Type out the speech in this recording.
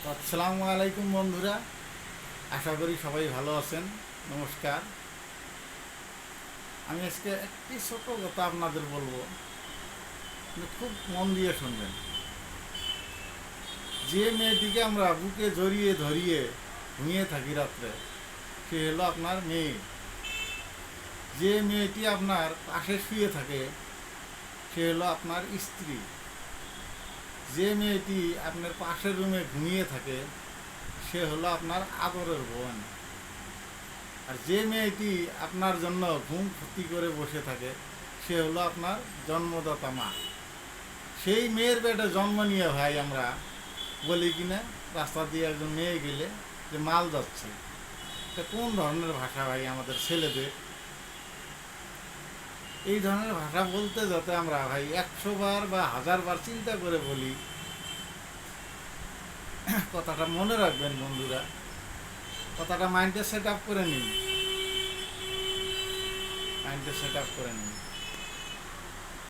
আসসালামু আলাইকুম বন্ধুরা, আশা করি সবাই ভালো আছেন। নমস্কার। আমি আজকে একটি ছোট কথা আপনাদের বলবো, কিন্তু খুব মন দিয়ে শুনবেন। যে মেয়েটিকে আমরা বুকে জড়িয়ে ধরিয়ে ঘুমিয়ে থাকি রাত্রে, সে হলো আপনার মেয়ে। যে মেয়েটি আপনার পাশে শুয়ে থাকে, সে হলো আপনার স্ত্রী। যে মেয়েটি আপনার পাশের রুমে ঘুমিয়ে থাকে, সে হলো আপনার আদরের বোন। আর যে মেয়েটি আপনার জন্য ঘুম ক্ষতি করে বসে থাকে, সে হলো আপনার জন্মদাতা মা। সেই মেয়ের পেটে জন্ম নিয়ে ভাই আমরা বলি কিনা রাস্তা দিয়ে একজন মেয়ে গেলে যে মাল যাচ্ছে, এটা কোন ধরনের ভাষা ভাই আমাদের ছেলেদের? এই ধরনের ভাষা বলতে যাতে আমরা ভাই 100 বার বা 1000 বার চিন্তা করে বলি, কথাটা মনে রাখবেন বন্ধুরা। কথাটা মাইন্ডে সেট আপ করে নিন।